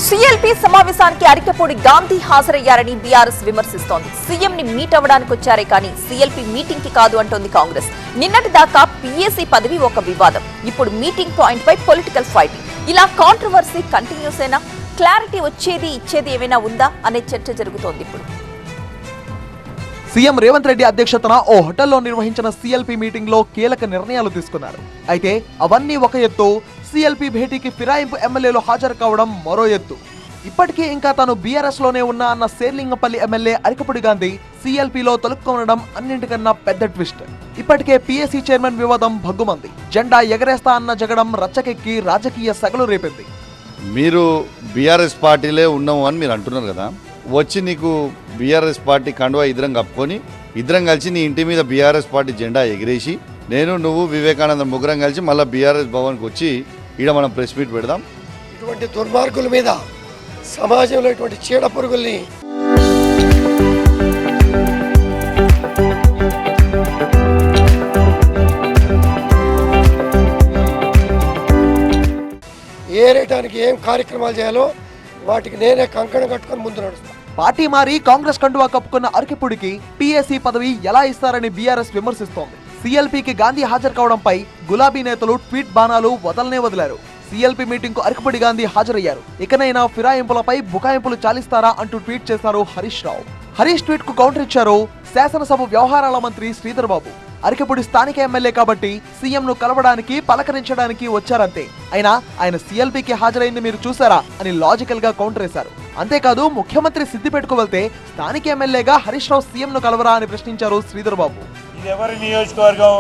CLP సమావేశానికి Arikepudi Gandhi హాజరయ్యారని BRS విమర్శిస్తోంది. CM ని meet అవ్వడానికి వచ్చారే కానీ సిఎల్పి మీటింగ్ కి కాదు అంటోంది కాంగ్రెస్. నిన్నటి దాకా పీఏసీ పదవి ఒక వివాదం, ఇప్పుడు మీటింగ్ పాయింట్ పై పొలిటికల్ ఫైటింగ్. ఇలా కాంట్రవర్సీ కంటిన్యూస్ అయినా క్లారిటీ వచ్చేది ఇచ్చేది ఏమైనా ఉందా అనే చర్చ జరుగుతోంది. ఇప్పుడు సీఎం రేవంత్ రెడ్డి అధ్యక్షతన ఓ హోటల్లో నిర్వహించిన సిఎల్పి మీటింగ్ లో కీలక నిర్ణయాలు తీసుకున్నారు. అయితే అవన్నీ ఒక ఎత్తు, సిఎల్పి భేటీకి ఫిరాయింపు ఎమ్మెల్యేలు హాజరు కావడం మరో ఎత్తు. ఇప్పటికీ ఇంకా తాను బీఆర్ఎస్ లోనే ఉన్నా అన్న శేర్లింగంపల్లి ఎమ్మెల్యే అరికెపూడి గాంధీ సిఎల్పిలో తొలుక్కొనడం అన్నింటికన్నా పెద్ద ట్విస్ట్. ఇప్పటికే పీఏసీ చైర్మన్ వివాదం భగ్గుమంది. జెండా ఎగరేస్తా అన్న జగడం రచ్చకెక్కి రాజకీయ సగలు రేపింది. మీరు బీఆర్ఎస్ పార్టీలే ఉన్నాము అని మీరు అంటున్నారు కదా, వచ్చి నీకు బీఆర్ఎస్ పార్టీ కండువా ఇద్దరం కప్పుకొని ఇద్దరం కలిసి నీ ఇంటి మీద బీఆర్ఎస్ పార్టీ జెండా ఎగిరేసి నువ్వు వివేకానంద ముగ్గురం కలిసి మళ్ళీ బీఆర్ఎస్ భవన్కి వచ్చి ఈడ మనం ప్రెస్ మీట్ పెడదాం. ఇటువంటి దుర్మార్గుల మీద, సమాజంలో ఇటువంటి చీడ పురుగుల్ని ఏరేయడానికి ఏం కార్యక్రమాలు చేయాలో వాటికి నేనే కంకణం కట్టుకొని ముందు నడుస్తాను. పార్టీ మారి కాంగ్రెస్ కండువా కప్పుకున్న అరికెపూడికి పీఏసీ పదవి ఎలా ఇస్తారని బీఆర్ఎస్ విమర్శిస్తోంది. సిఎల్పికి గాంధీ హాజరు కావడంపై గులాబీ నేతలు ట్వీట్ బాణాలు వదలనే వదిలారు. సిఎల్పి మీటింగ్ కు అరికెపూడి గాంధీ హాజరయ్యారు, ఇకనైనా ఫిరాయింపులపై బుకాయింపులు చాలిస్తారా అంటూ ట్వీట్ చేశారు హరీష్ రావు. హరీష్ ట్వీట్ కు కౌంటర్ ఇచ్చారు శాసనసభ వ్యవహారాల మంత్రి శ్రీధర్ బాబు. అరికెపూడి స్థానిక ఎమ్మెల్యే కాబట్టి సీఎం ను కలవడానికి పలకరించడానికి వచ్చారంతే, అయినా ఆయన సిఎల్పికి హాజరైంది మీరు చూసారా అని లాజికల్ గా కౌంటర్ వేశారు. అంతేకాదు ముఖ్యమంత్రి సిద్దిపేటకు వెళ్తే స్థానిక ఎమ్మెల్యేగా హరీష్ రావు సీఎం ను కలవరా అని ప్రశ్నించారు శ్రీధర్ బాబు. ఇది ఎవరి నియోజకవర్గం?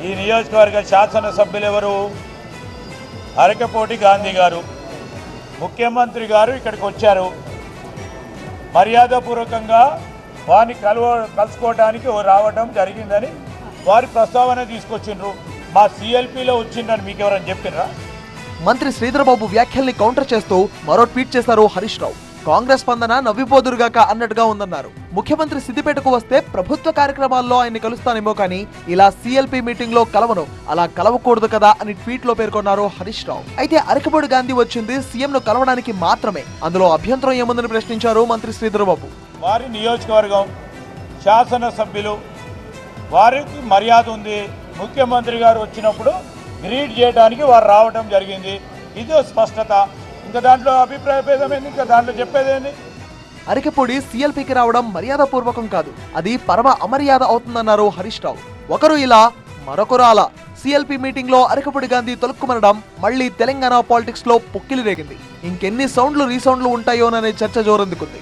ఈ నియోజకవర్గ శాసనసభ్యులు ఎవరు? అరికెపూడి గాంధీ గారు. ముఖ్యమంత్రి గారు ఇక్కడికి వచ్చారు, మర్యాదపూర్వకంగా వారిని కలుసుకోవడానికి రావడం జరిగిందని వారి ప్రస్తావన తీసుకొచ్చిండ్రు. మా సిఎల్పిలో వచ్చిందని మీకు ఎవరైనా చెప్పినరా? మంత్రి శ్రీధర్ బాబు వ్యాఖ్యల్ని కౌంటర్ చేస్తూ మరో ట్వీట్ చేశారు హరీష్ రావు. కాంగ్రెస్ స్పందన నవ్విపోదురుగాక అన్నట్టుగా ఉందన్నారు. ముఖ్యమంత్రి సిద్దిపేటకు వస్తే ప్రభుత్వ కార్యక్రమాల్లో ఆయన్ని కలుస్తానేమో కానీ ఇలా సిఎల్పి మీటింగ్ లో కలవను, అలా కలవకూడదు కదా అని ట్వీట్ లో పేర్కొన్నారు హరీష్ రావు. అయితే అరికెపూడి గాంధీ వచ్చింది సీఎం ను కలవడానికి మాత్రమే, అందులో అభ్యంతరం ఏముందని ప్రశ్నించారు మంత్రి శ్రీధర్ బాబు. వారి నియోజకవర్గం శాసనసభ్యులు, వారికి మర్యాద ఉంది. ముఖ్యమంత్రి గారు వచ్చినప్పుడు గ్రీట్ చేయడానికి వారు రావడం జరిగింది. ఇదో స్పష్టత. ఇంకా దాంట్లో అభిప్రాయ భేదం ఏంది? ఇంకా దాంట్లో చెప్పేదేంది? అరికెపూడి సిఎల్పికి రావడం మర్యాదపూర్వకం కాదు, అది పరమ అమర్యాద అవుతుందన్నారు హరీష్ రావు. ఒకరు ఇలా మరొకరు అలా. సిఎల్పి మీటింగ్ లో అరికెపూడి గాంధీ తొలుక్కుమనడం మళ్లీ తెలంగాణ పాలిటిక్స్ లో పొక్కిలి రేగింది. ఇంకెన్ని సౌండ్లు రీసౌండ్లు ఉంటాయోననే చర్చ జోరందుకుంది.